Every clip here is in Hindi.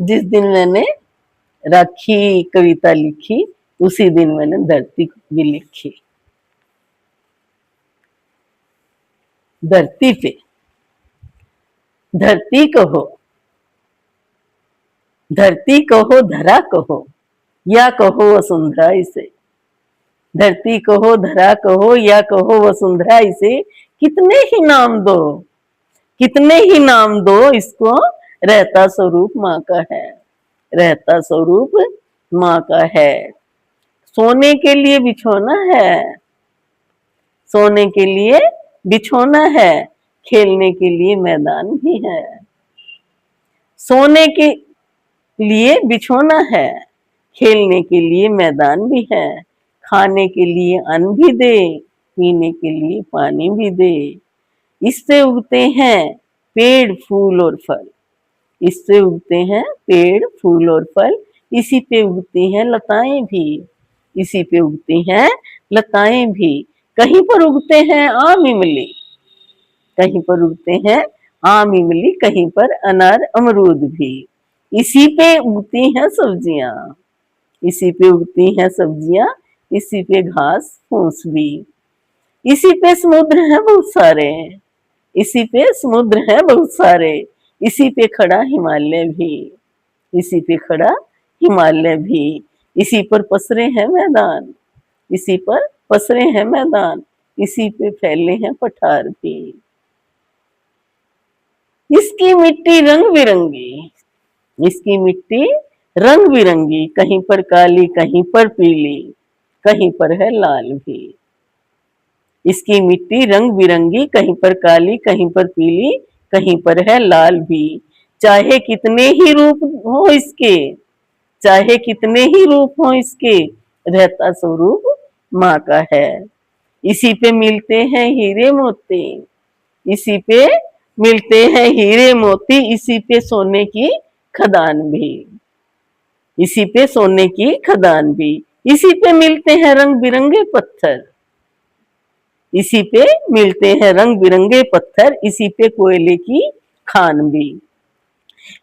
जिस दिन मैंने राखी कविता लिखी उसी दिन मैंने धरती भी लिखी। धरती पे धरती कहो, धरती कहो, धरा कहो, या कहो वसुंधरा इसे। धरती कहो, धरा कहो, या कहो वसुंधरा इसे। कितने ही नाम दो, कितने ही नाम दो इसको, रहता स्वरूप माँ का है, रहता स्वरूप माँ का है। सोने के लिए बिछोना है, सोने के लिए बिछोना है, खेलने के लिए मैदान भी है। सोने के लिए बिछोना है, खेलने के लिए मैदान भी है। खाने के लिए अन्न भी दे, पीने के लिए पानी भी दे। इससे उगते हैं पेड़ फूल और फल, इससे उगते हैं पेड़ फूल और फल। इसी पे उगती हैं लताएं भी, इसी पे उगती हैं लताएं भी। कहीं पर उगते हैं आम इमली, कहीं पर उगते हैं आम इमली, कहीं पर अनार अमरूद भी। इसी पे उगती हैं सब्जियां, इसी पे उगती हैं सब्जियां, इसी पे घास फूस भी। इसी पे समुद्र हैं बहुत सारे, इसी पे समुद्र हैं बहुत सारे। इसी पे खड़ा हिमालय भी, इसी पे खड़ा हिमालय भी। इसी पर पसरे हैं मैदान, इसी पर पसरे हैं मैदान, इसी पे फैले हैं पठार भी। इसकी मिट्टी रंग बिरंगी, इसकी मिट्टी रंग बिरंगी, कहीं पर काली, कहीं पर पीली, कहीं पर है लाल भी। इसकी मिट्टी रंग बिरंगी, कहीं पर काली, कहीं पर पीली, कहीं पर है लाल भी। चाहे कितने ही रूप हो इसके, चाहे कितने ही रूप हो इसके, रहता स्वरूप माँ का है। इसी पे मिलते हैं हीरे मोती, इसी पे मिलते हैं हीरे मोती, इसी पे सोने की खदान भी, इसी पे सोने की खदान भी। इसी पे मिलते हैं रंग बिरंगे पत्थर, इसी पे मिलते हैं रंग बिरंगे पत्थर, इसी पे कोयले की खान भी।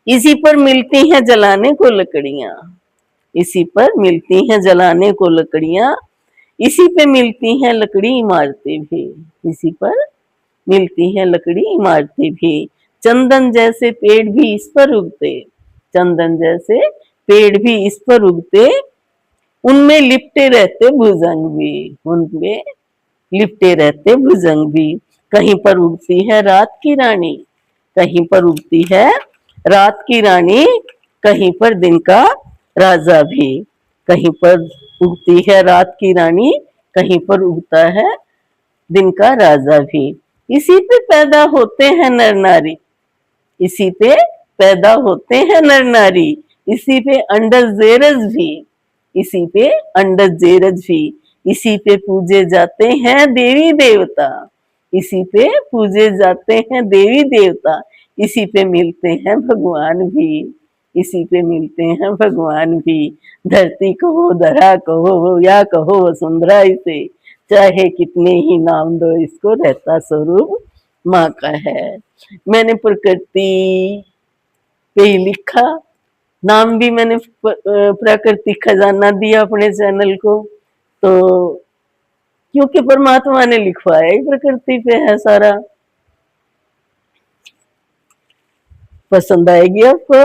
इसी पर मिलती हैं जलाने को लकड़ियां, इसी पर मिलती हैं जलाने को लकड़ियां। इसी पे मिलती हैं लकड़ी इमारतें भी, इसी पर मिलती हैं लकड़ी इमारतें भी। चंदन जैसे पेड़ भी इस पर उगते, चंदन जैसे पेड़ भी इस पर उगते। उनमें लिपटे रहते भुजंग भी, उनमें लिपटे रहते भुजंग भी। कहीं पर उगती है रात की रानी, कहीं पर उगती है रात की रानी, कहीं पर दिन का राजा भी। कहीं पर उगती है रात की रानी, कहीं पर उगता है दिन का राजा भी। इसी पे पैदा होते हैं नर नारी, इसी पे पैदा होते हैं नर नारी। इसी पे अंडर जेरज भी, इसी पे अंडर जेरज भी। इसी पे पूजे जाते हैं देवी देवता, इसी पे पूजे जाते हैं देवी देवता। इसी पे मिलते हैं भगवान भी, इसी पे मिलते हैं भगवान भी। धरती कहो, धरा कहो, या कहो वसुंधरा इसे। चाहे कितने ही नाम दो इसको, रहता स्वरूप माँ का है। मैंने प्रकृति पे ही लिखा, नाम भी मैंने प्राकृतिक खजाना दिया अपने चैनल को, तो क्योंकि परमात्मा ने लिखवाया ही प्रकृति पे है सारा। पसंद आएगी आपको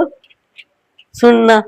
सुनना।